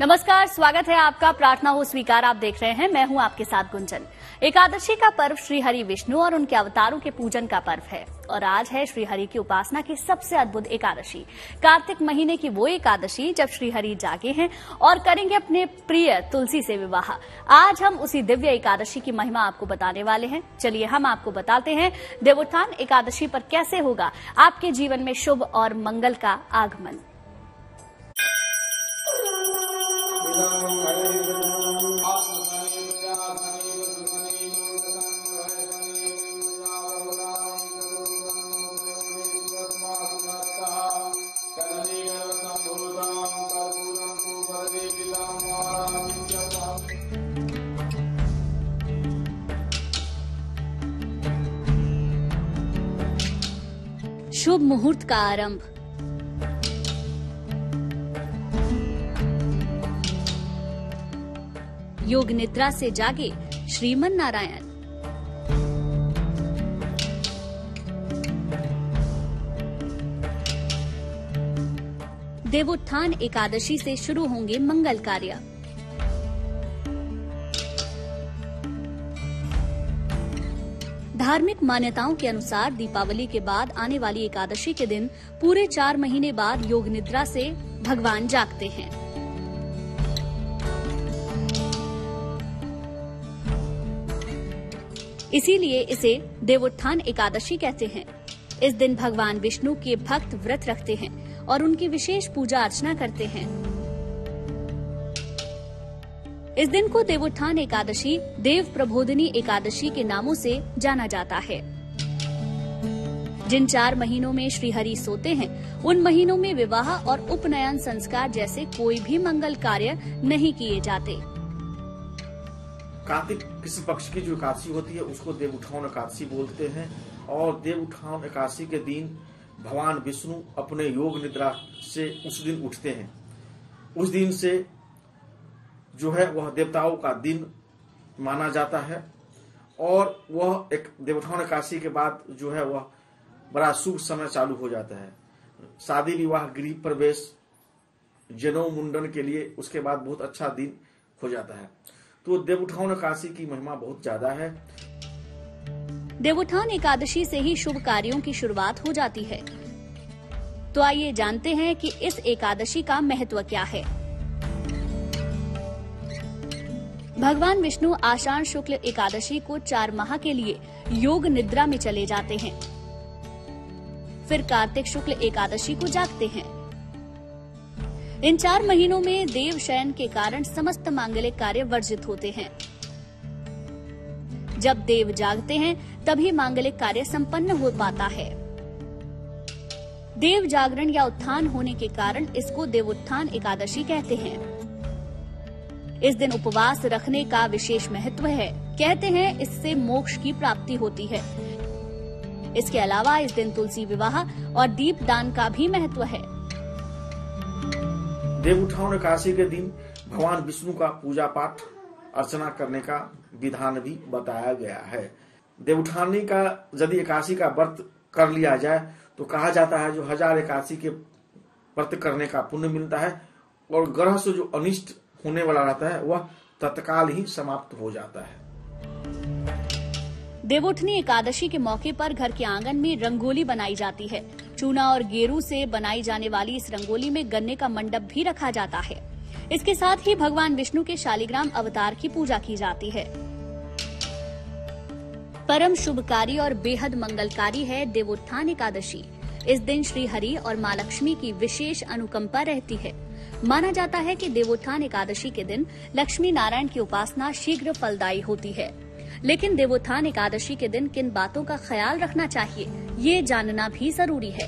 नमस्कार, स्वागत है आपका। प्रार्थना हो स्वीकार आप देख रहे हैं। मैं हूं आपके साथ गुंजन। एकादशी का पर्व श्री हरि विष्णु और उनके अवतारों के पूजन का पर्व है और आज है श्री हरि की उपासना की सबसे अद्भुत एकादशी, कार्तिक महीने की वो एकादशी जब श्री हरि जागे हैं और करेंगे अपने प्रिय तुलसी से विवाह। आज हम उसी दिव्य एकादशी की महिमा आपको बताने वाले हैं। चलिए हम आपको बताते हैं देवोत्थान एकादशी पर कैसे होगा आपके जीवन में शुभ और मंगल का आगमन। शुभ मुहूर्त का आरंभ। योग निद्रा से जागे श्रीमन नारायण। देवोत्थान एकादशी से शुरू होंगे मंगल कार्य। धार्मिक मान्यताओं के अनुसार दीपावली के बाद आने वाली एकादशी के दिन पूरे 4 महीने बाद योग निद्रा से भगवान जागते हैं। इसीलिए इसे देवोत्थान एकादशी कहते हैं। इस दिन भगवान विष्णु के भक्त व्रत रखते हैं और उनकी विशेष पूजा अर्चना करते हैं। इस दिन को देवोत्थान एकादशी, देव प्रबोधिनी एकादशी के नामों से जाना जाता है। जिन 4 महीनों में श्रीहरि सोते हैं, उन महीनों में विवाह और उपनयन संस्कार जैसे कोई भी मंगल कार्य नहीं किए जाते। कार्तिक कृष्ण पक्ष की जो एकादशी होती है उसको देवोत्थान एकादशी बोलते हैं और देवोत्थान एकादशी के दिन भगवान विष्णु अपने योग निद्रा से उस दिन उठते हैं। उस दिन से जो है वह देवताओं का दिन माना जाता है और वह एक देवोत्थान एकादशी के बाद जो है वह बड़ा शुभ समय चालू हो जाता है। शादी विवाह, गृह प्रवेश, जनेऊ मुंडन के लिए उसके बाद बहुत अच्छा दिन हो जाता है। तो देवोत्थान एकादशी की महिमा बहुत ज्यादा है। देवोत्थान एकादशी से ही शुभ कार्यों की शुरुआत हो जाती है। तो आइए जानते हैं कि इस एकादशी का महत्व क्या है। भगवान विष्णु आषाढ़ शुक्ल एकादशी को 4 माह के लिए योग निद्रा में चले जाते हैं। फिर कार्तिक शुक्ल एकादशी को जागते हैं। इन 4 महीनों में देव शयन के कारण समस्त मांगलिक कार्य वर्जित होते हैं। जब देव जागते हैं तभी मांगलिक कार्य संपन्न हो पाता है। देव जागरण या उत्थान होने के कारण इसको देवोत्थान एकादशी कहते हैं। इस दिन उपवास रखने का विशेष महत्व है। कहते हैं इससे मोक्ष की प्राप्ति होती है। इसके अलावा इस दिन तुलसी विवाह और दीप दान का भी महत्व है। देवोत्थान एकादशी के दिन भगवान विष्णु का पूजा पाठ अर्चना करने का विधान भी बताया गया है। देवोत्थानी का यदि एकादशी का व्रत कर लिया जाए तो कहा जाता है जो 1000 एकादशी के व्रत करने का पुण्य मिलता है और ग्रह से जो अनिष्ट होने वाला रहता है वह तत्काल ही समाप्त हो जाता है। देवोत्थानी एकादशी के मौके पर घर के आंगन में रंगोली बनाई जाती है। चूना और गेरू से बनाई जाने वाली इस रंगोली में गन्ने का मंडप भी रखा जाता है। इसके साथ ही भगवान विष्णु के शालिग्राम अवतार की पूजा की जाती है। परम शुभकारी और बेहद मंगलकारी है देवोत्थान एकादशी। इस दिन श्री हरि और मां लक्ष्मी की विशेष अनुकंपा रहती है। माना जाता है कि देवोत्थान एकादशी के दिन लक्ष्मी नारायण की उपासना शीघ्र फलदायी होती है। लेकिन देवोत्थान एकादशी के दिन किन बातों का ख्याल रखना चाहिए, ये जानना भी जरूरी है।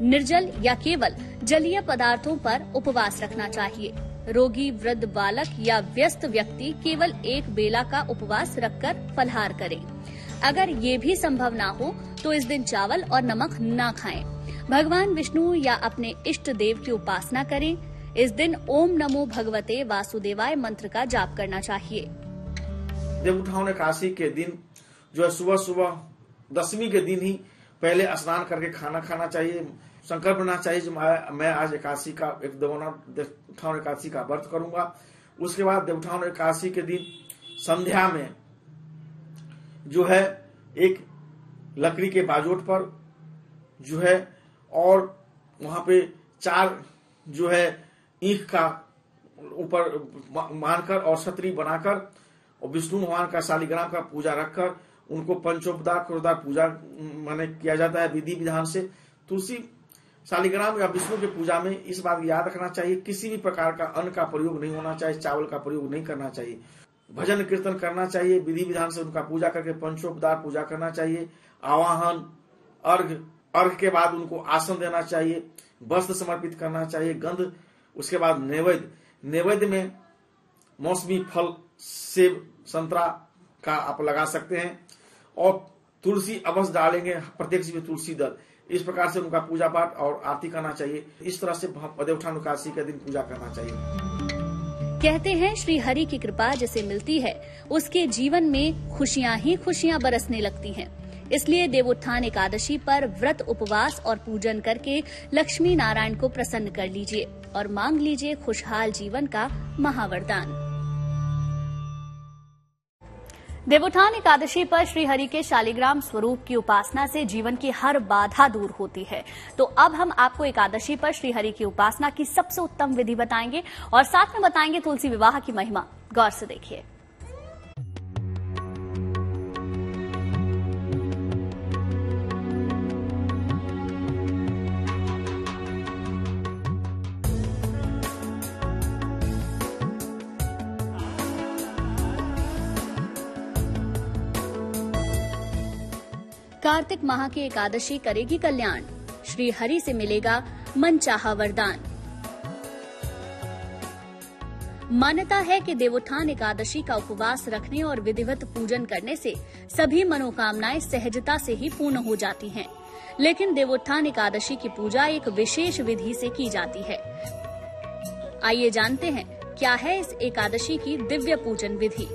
निर्जल या केवल जलीय पदार्थों पर उपवास रखना चाहिए। रोगी, वृद्ध, बालक या व्यस्त व्यक्ति केवल एक बेला का उपवास रखकर फलाहार करें। अगर ये भी संभव ना हो तो इस दिन चावल और नमक ना खाएं। भगवान विष्णु या अपने इष्ट देव की उपासना करें। इस दिन ओम नमो भगवते वासुदेवाय मंत्र का जाप करना चाहिए। देवोत्थान एकादशी के दिन जो है सुबह सुबह दशमी के दिन ही पहले स्नान करके खाना खाना चाहिए। संकल्प लेना चाहिए जो मैं आज एकादशी का एक देवउठान एकादशी का व्रत करूंगा। उसके बाद देवउठान एकादशी के दिन संध्या में जो है एक लकड़ी के बाजोट पर जो है और वहां पे 4 जो है ईख का ऊपर मानकर और छतरी बनाकर और विष्णु भगवान का शालिग्राम का पूजा रखकर उनको पंचोपचार क्रोधार पूजा माने किया जाता है विधि विधान से। तुलसी शालिग्राम या विष्णु की पूजा में इस बात को याद रखना चाहिए, किसी भी प्रकार का अन्न का प्रयोग नहीं होना चाहिए, चावल का प्रयोग नहीं करना चाहिए, भजन कीर्तन करना चाहिए, विधि विधान से उनका पूजा करके पंचोपचार पूजा करना चाहिए। आवाहन अर्घ के बाद उनको आसन देना चाहिए, वस्त्र समर्पित करना चाहिए, गंध, उसके बाद नैवेद्य में मौसमी फल सेब संतरा का आप लगा सकते हैं और तुलसी अवश्य डालेंगे, प्रत्येक चीज में तुलसी दल। इस प्रकार से उनका पूजा पाठ और आरती करना चाहिए। इस तरह से देवउठान एकादशी के दिन पूजा करना चाहिए। कहते हैं श्री हरि की कृपा जिसे मिलती है उसके जीवन में खुशियां ही खुशियां बरसने लगती हैं। इसलिए देवउत्थान एकादशी पर व्रत उपवास और पूजन करके लक्ष्मी नारायण को प्रसन्न कर लीजिए और मांग लीजिए खुशहाल जीवन का महावरदान। देवउत्थान एकादशी पर श्री हरि के शालिग्राम स्वरूप की उपासना से जीवन की हर बाधा दूर होती है। तो अब हम आपको एकादशी पर श्री हरि की उपासना की सबसे उत्तम विधि बताएंगे और साथ में बताएंगे तुलसी विवाह की महिमा। गौर से देखिए। कार्तिक माह की एकादशी करेगी कल्याण, श्री हरि से मिलेगा मनचाहा वरदान। मान्यता है कि देवउत्थान एकादशी का उपवास रखने और विधिवत पूजन करने से सभी मनोकामनाएं सहजता से ही पूर्ण हो जाती हैं। लेकिन देवउत्थान एकादशी की पूजा एक विशेष विधि से की जाती है। आइए जानते हैं क्या है इस एकादशी की दिव्य पूजन विधि।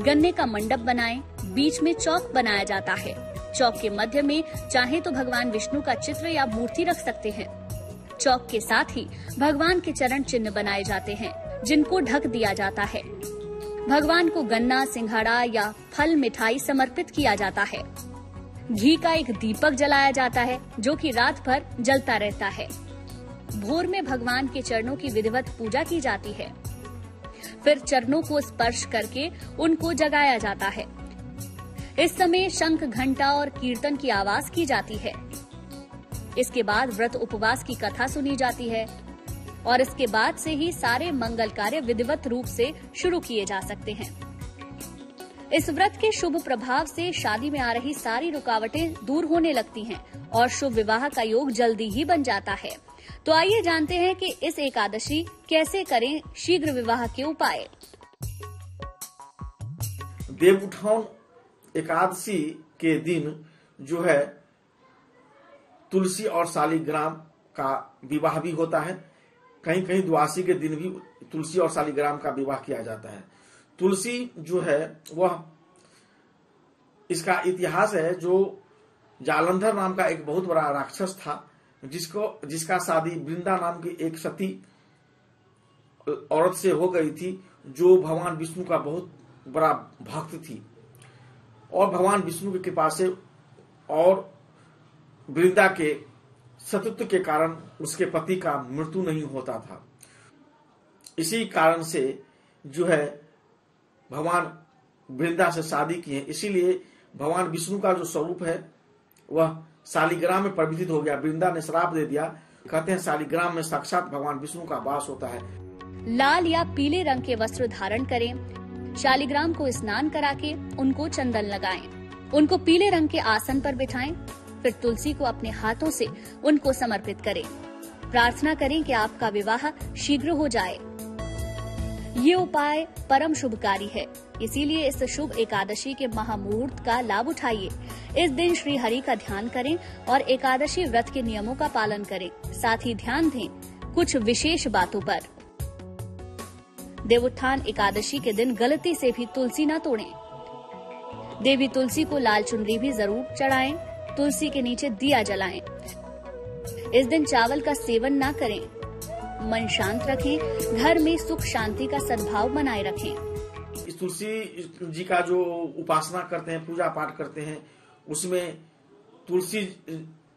गन्ने का मंडप बनाएं, बीच में चौक बनाया जाता है। चौक के मध्य में चाहे तो भगवान विष्णु का चित्र या मूर्ति रख सकते हैं। चौक के साथ ही भगवान के चरण चिन्ह बनाए जाते हैं जिनको ढक दिया जाता है। भगवान को गन्ना, सिंघाड़ा या फल मिठाई समर्पित किया जाता है। घी का एक दीपक जलाया जाता है जो कि रात भर जलता रहता है। भोर में भगवान के चरणों की विधिवत पूजा की जाती है। फिर चरणों को स्पर्श करके उनको जगाया जाता है। इस समय शंख, घंटा और कीर्तन की आवाज की जाती है। इसके बाद व्रत उपवास की कथा सुनी जाती है और इसके बाद से ही सारे मंगल कार्य विधिवत रूप से शुरू किए जा सकते हैं। इस व्रत के शुभ प्रभाव से शादी में आ रही सारी रुकावटें दूर होने लगती हैं और शुभ विवाह का योग जल्दी ही बन जाता है। तो आइए जानते हैं कि इस एकादशी कैसे करें शीघ्र विवाह के उपाय। देवउत्थान एकादशी के दिन जो है तुलसी और शालिग्राम का विवाह भी होता है। कहीं कहीं द्वादशी के दिन भी तुलसी और शालिग्राम का विवाह किया जाता है। तुलसी जो है वह, इसका इतिहास है, जो जालंधर नाम का एक बहुत बड़ा राक्षस था जिसका शादी वृंदा नाम की एक सती औरत से हो गई थी जो भगवान विष्णु का बहुत बड़ा भक्त थी और भगवान विष्णु की कृपा से और वृंदा के सतत्व के कारण उसके पति का मृत्यु नहीं होता था। इसी कारण से जो है भगवान वृंदा से शादी की है। इसीलिए भगवान विष्णु का जो स्वरूप है वह शालिग्राम में परिवर्तित हो गया। वृंदा ने श्राप दे दिया। कहते हैं शालिग्राम में साक्षात भगवान विष्णु का वास होता है। लाल या पीले रंग के वस्त्र धारण करें। शालिग्राम को स्नान करा के उनको चंदन लगाएं। उनको पीले रंग के आसन पर बिठाएं। फिर तुलसी को अपने हाथों से उनको समर्पित करें। प्रार्थना करें कि आपका विवाह शीघ्र हो जाए। ये उपाय परम शुभकारी है, इसीलिए इस शुभ एकादशी के महामुहूर्त का लाभ उठाइए। इस दिन श्री हरि का ध्यान करें और एकादशी व्रत के नियमों का पालन करें। साथ ही ध्यान दें कुछ विशेष बातों पर। देवउत्थान एकादशी के दिन गलती से भी तुलसी न तोड़ें। देवी तुलसी को लाल चुनरी भी जरूर चढ़ाएं। तुलसी के नीचे दिया जलाएं। इस दिन चावल का सेवन ना करें, मन शांत रखें, घर में सुख शांति का सद्भाव बनाए रखें। इस तुलसी जी का जो उपासना करते हैं, पूजा पाठ करते हैं, उसमें तुलसी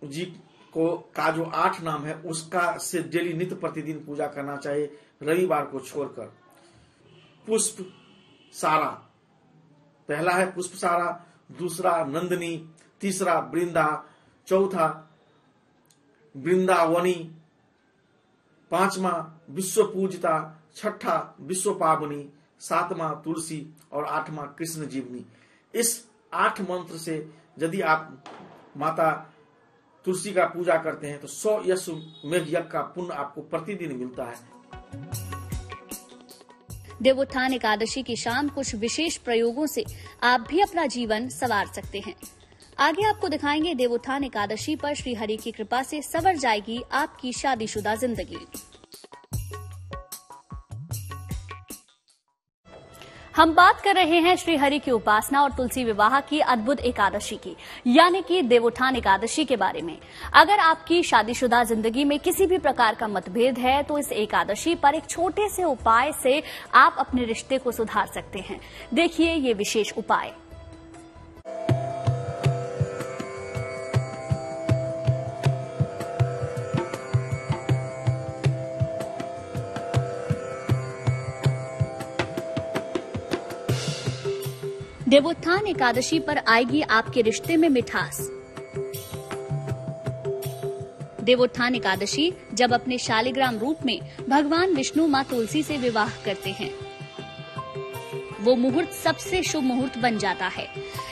जी को का जो 8 नाम है उसका से डेली नित्य प्रतिदिन पूजा करना चाहिए, रविवार को छोड़कर। पुष्प सारा, पहला है पुष्प सारा, दूसरा नंदिनी, तीसरा वृंदा, चौथा वृंदावनी, पांचवा विश्व पूजिता, छठा विश्व पावनी, सातवां तुलसी और 8वां कृष्ण जीवनी। इस 8 मंत्र से यदि आप माता तुलसी का पूजा करते हैं तो 100 अश्वमेध यज्ञ का पुण्य आपको प्रतिदिन मिलता है। देवोत्थान एकादशी की शाम कुछ विशेष प्रयोगों से आप भी अपना जीवन संवार सकते हैं। आगे आपको दिखाएंगे देवोत्थान एकादशी पर श्री हरि की कृपा से संवर जाएगी आपकी शादीशुदा जिंदगी। हम बात कर रहे हैं श्री हरि की उपासना और तुलसी विवाह की अद्भुत एकादशी की, यानी कि देवोत्थान एकादशी के बारे में। अगर आपकी शादीशुदा जिंदगी में किसी भी प्रकार का मतभेद है तो इस एकादशी पर एक छोटे से उपाय से आप अपने रिश्ते को सुधार सकते हैं। देखिए ये विशेष उपाय। देवोत्थान एकादशी पर आएगी आपके रिश्ते में मिठास। देवोत्थान एकादशी जब अपने शालिग्राम रूप में भगवान विष्णु मां तुलसी से विवाह करते हैं, वो मुहूर्त सबसे शुभ मुहूर्त बन जाता है।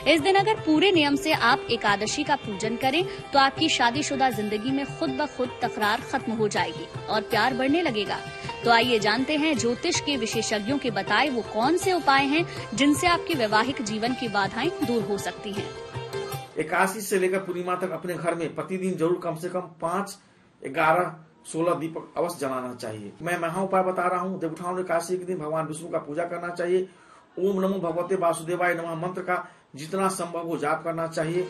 इस दिन अगर पूरे नियम से आप एकादशी का पूजन करें तो आपकी शादीशुदा जिंदगी में खुद ब खुद तकरार खत्म हो जाएगी और प्यार बढ़ने लगेगा। तो आइए जानते हैं ज्योतिष के विशेषज्ञों के बताए वो कौन से उपाय हैं जिनसे आपके वैवाहिक जीवन की बाधाएं दूर हो सकती हैं। एकादशी से लेकर पूर्णिमा तक अपने घर में प्रतिदिन जरूर कम से कम 5, 11, 16 दीपक अवश्य जलाना चाहिए। मैं उपाय बता रहा हूँ। देवोत्थान एकादशी के दिन भगवान विष्णु का पूजा करना चाहिए। ओम नमो भगवते वासुदेवाय नमः मंत्र का जितना संभव हो जाप करना चाहिए।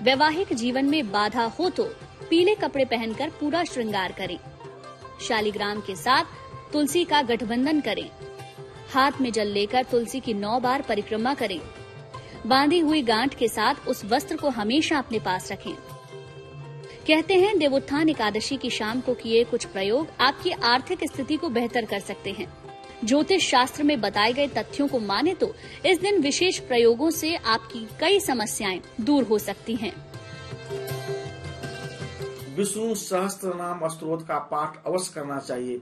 वैवाहिक जीवन में बाधा हो तो पीले कपड़े पहनकर पूरा श्रृंगार करें। शालिग्राम के साथ तुलसी का गठबंधन करें। हाथ में जल लेकर तुलसी की 9 बार परिक्रमा करें। बांधी हुई गांठ के साथ उस वस्त्र को हमेशा अपने पास रखें। कहते हैं देवोत्थान एकादशी की शाम को किए कुछ प्रयोग आपकी आर्थिक स्थिति को बेहतर कर सकते हैं। ज्योतिष शास्त्र में बताए गए तथ्यों को माने तो इस दिन विशेष प्रयोगों से आपकी कई समस्याएं दूर हो सकती हैं। विष्णु सहस्त्र नाम स्तोत्र का पाठ अवश्य करना चाहिए।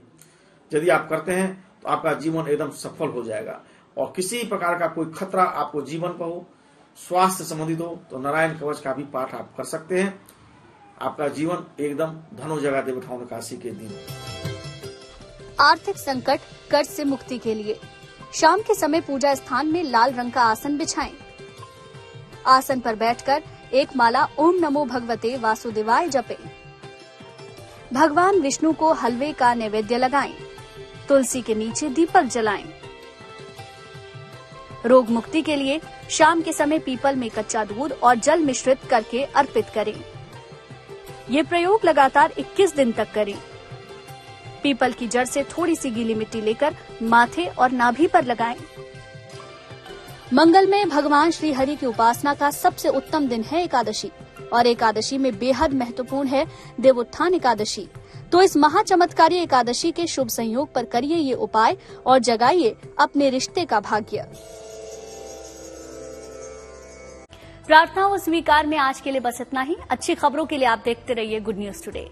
यदि आप करते हैं तो आपका जीवन एकदम सफल हो जाएगा और किसी प्रकार का कोई खतरा आपको जीवन पर हो, स्वास्थ्य संबंधित हो तो नारायण कवच का भी पाठ आप कर सकते हैं। आपका जीवन एकदम धन हो जाएगा देवोत्थान एकादशी के दिन। आर्थिक संकट, कर्ज से मुक्ति के लिए शाम के समय पूजा स्थान में लाल रंग का आसन बिछाएं। आसन पर बैठकर एक माला ओम नमो भगवते वासुदेवाय जपें। भगवान विष्णु को हलवे का नैवेद्य लगाएं। तुलसी के नीचे दीपक जलाएं। रोग मुक्ति के लिए शाम के समय पीपल में कच्चा दूध और जल मिश्रित करके अर्पित करें। ये प्रयोग लगातार 21 दिन तक करें। पीपल की जड़ से थोड़ी सी गीली मिट्टी लेकर माथे और नाभि पर लगाएं। मंगल में भगवान श्री हरि की उपासना का सबसे उत्तम दिन है एकादशी और एकादशी में बेहद महत्वपूर्ण है देवोत्थान एकादशी। तो इस महाचमत्कारी एकादशी के शुभ संयोग पर करिए ये उपाय और जगाइए अपने रिश्ते का भाग्य। प्रार्थना व स्वीकार में आज के लिए बस इतना ही। अच्छी खबरों के लिए आप देखते रहिए गुड न्यूज टुडे।